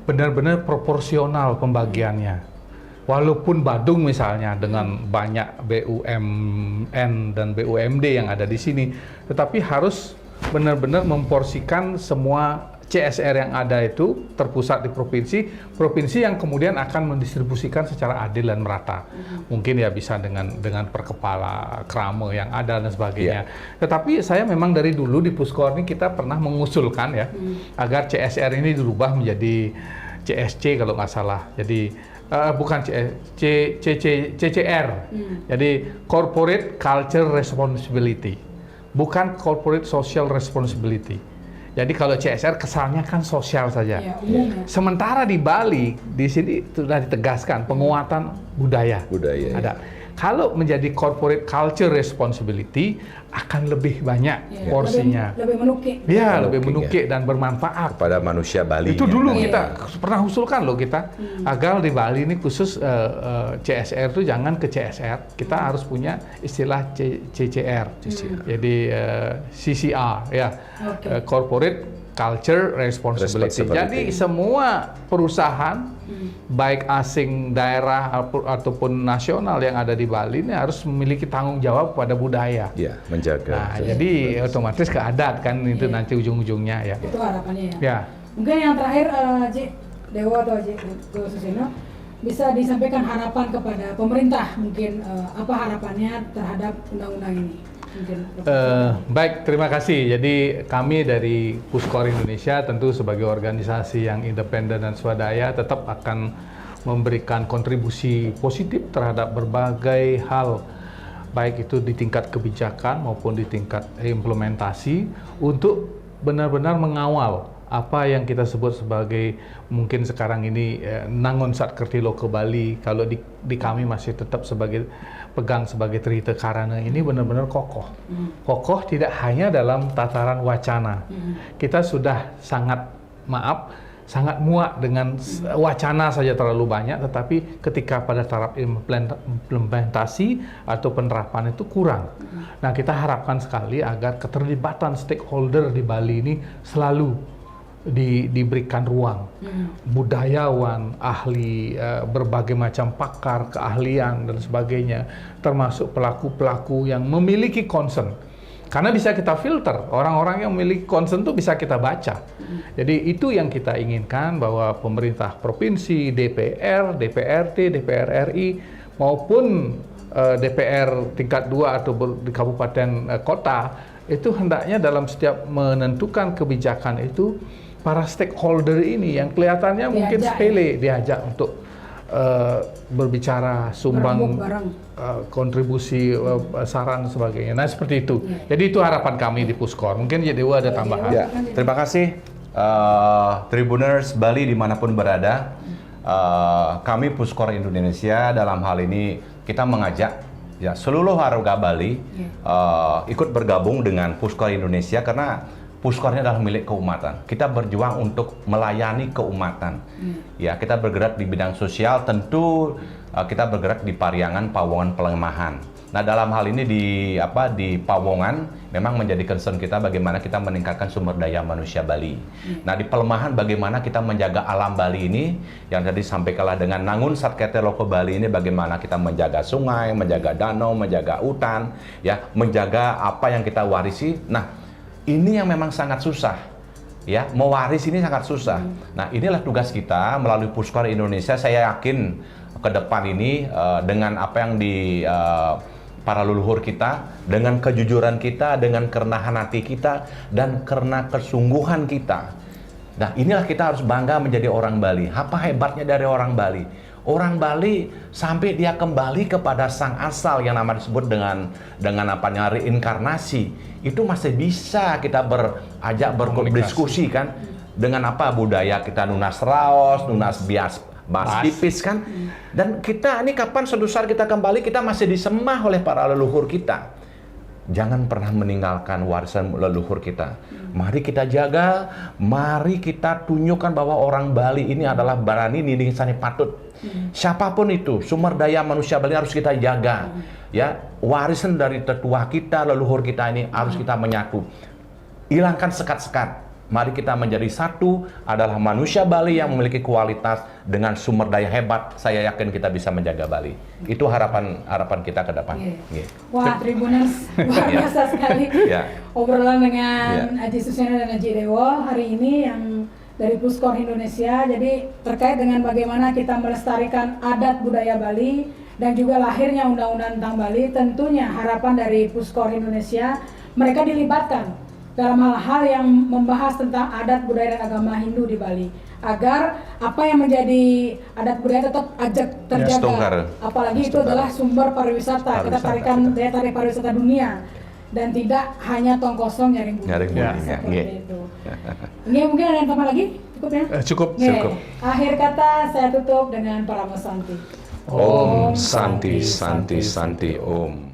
benar-benar proporsional pembagiannya. Walaupun Badung misalnya dengan banyak BUMN dan BUMD yang ada di sini, tetapi harus benar-benar memporsikan semua CSR yang ada itu terpusat di provinsi yang kemudian akan mendistribusikan secara adil dan merata. Mungkin ya bisa dengan per kepala krame yang ada dan sebagainya. Tetapi saya memang dari dulu di Puskor ini kita pernah mengusulkan ya agar CSR ini dirubah menjadi CSC kalau nggak salah. Jadi bukan CCR. Jadi Corporate Culture Responsibility, bukan Corporate Social Responsibility. Jadi kalau CSR kesannya kan sosial saja. Sementara di Bali di sini sudah ditegaskan penguatan budaya. Ada. Kalau menjadi corporate culture responsibility akan lebih banyak porsinya. Lebih menukik. Ya, lebih menukik dan bermanfaat kepada manusia Bali. Itu dulu kita pernah usulkan loh kita agar di Bali ini khusus CSR itu jangan ke CSR. Kita harus punya istilah CCR. Jadi CCR ya. Corporate Culture Responsibility. Jadi semua perusahaan baik asing, daerah ataupun nasional yang ada di Bali ini harus memiliki tanggung jawab pada budaya. Menjaga. Nah, jadi otomatis ke adat kan itu nanti ujung-ujungnya ya. Itu harapannya ya. Mungkin yang terakhir Dewo atau Suseno bisa disampaikan harapan kepada pemerintah mungkin apa harapannya terhadap undang-undang ini. Baik, terima kasih. Jadi kami dari Puskor Indonesia tentu sebagai organisasi yang independen dan swadaya tetap akan memberikan kontribusi positif terhadap berbagai hal, baik itu di tingkat kebijakan maupun di tingkat implementasi untuk benar-benar mengawal apa yang kita sebut sebagai mungkin sekarang ini Nangon Satkertilo ke Bali, kalau di kami masih tetap pegang sebagai Trihita Karana ini benar-benar kokoh. Kokoh tidak hanya dalam tataran wacana. Kita sudah sangat muak dengan wacana saja terlalu banyak, tetapi ketika pada taraf implementasi atau penerapan itu kurang. Nah, kita harapkan sekali agar keterlibatan stakeholder di Bali ini selalu diberikan ruang. Budayawan, ahli, berbagai macam pakar, keahlian dan sebagainya, termasuk pelaku-pelaku yang memiliki concern Karena bisa kita filter, orang-orang yang memiliki concern itu bisa kita baca. Jadi itu yang kita inginkan, bahwa pemerintah provinsi, DPR, DPRT, DPR RI, maupun DPR tingkat 2 atau di kabupaten kota, itu hendaknya dalam setiap menentukan kebijakan itu, para stakeholder ini yang kelihatannya mungkin sepele diajak untuk berbicara, sumbang kontribusi, saran dan sebagainya. Nah seperti itu. Jadi itu harapan kami di Puskor. Mungkin Dewa ada tambahan. Ya, terima kasih Tribuners Bali dimanapun berada. Kami Puskor Indonesia dalam hal ini kita mengajak ya seluruh warga Bali ikut bergabung dengan Puskor Indonesia, karena Puskor ini adalah milik keumatan. Kita berjuang untuk melayani keumatan. Ya, kita bergerak di bidang sosial, tentu kita bergerak di Pariangan, Pawongan, Pelemahan. Nah, dalam hal ini di Pawongan memang menjadi concern kita bagaimana kita meningkatkan sumber daya manusia Bali. Nah, di Pelemahan bagaimana kita menjaga alam Bali ini yang tadi sampaikanlah dengan Nangun Satkete Loko Bali ini, bagaimana kita menjaga sungai, menjaga danau, menjaga hutan, ya, menjaga apa yang kita warisi. Nah, ini yang memang sangat susah, ya, mewaris ini sangat susah. Nah, inilah tugas kita melalui Puskor Indonesia. Saya yakin ke depan ini dengan apa yang para leluhur kita, dengan kejujuran kita, dengan kerenahan hati kita, dan karena kesungguhan kita. Nah, inilah kita harus bangga menjadi orang Bali. Apa hebatnya dari orang Bali? Orang Bali sampai dia kembali kepada sang asal yang nama disebut dengan apanya reinkarnasi, itu masih bisa kita berdiskusi kan, dengan apa budaya kita nunas raos, nunas bias bas tipis kan, dan kita ini kapan suatu saat kita kembali kita masih disembah oleh para leluhur kita. Jangan pernah meninggalkan warisan leluhur kita. Mari kita jaga, mari kita tunjukkan bahwa orang Bali ini adalah barani ninding sani patut. Siapapun itu, sumber daya manusia Bali harus kita jaga. Ya, warisan dari tetua kita, leluhur kita ini harus kita menyatu. Hilangkan sekat-sekat. Mari kita menjadi satu, adalah manusia Bali yang memiliki kualitas dengan sumber daya hebat. Saya yakin kita bisa menjaga Bali. Itu harapan kita ke depan. Wah, Tribuners, luar biasa sekali. Obrolan dengan Aji Suseno dan Aji Dewo hari ini yang dari Puskor Indonesia. Jadi terkait dengan bagaimana kita melestarikan adat budaya Bali dan juga lahirnya Undang-Undang tentang Bali, tentunya harapan dari Puskor Indonesia mereka dilibatkan dalam hal-hal yang membahas tentang adat budaya dan agama Hindu di Bali, agar apa yang menjadi adat budaya tetap terjaga. Apalagi itu adalah sumber pariwisata. Kita tarikan daya tarik pariwisata dunia dan tidak hanya tong kosong nyaring bunyi. Seperti itu. Ini mungkin ada yang tambah lagi? Cukup ya? Cukup. Akhir kata saya tutup dengan Paramo Santi. Om Santi Santi Santi Om.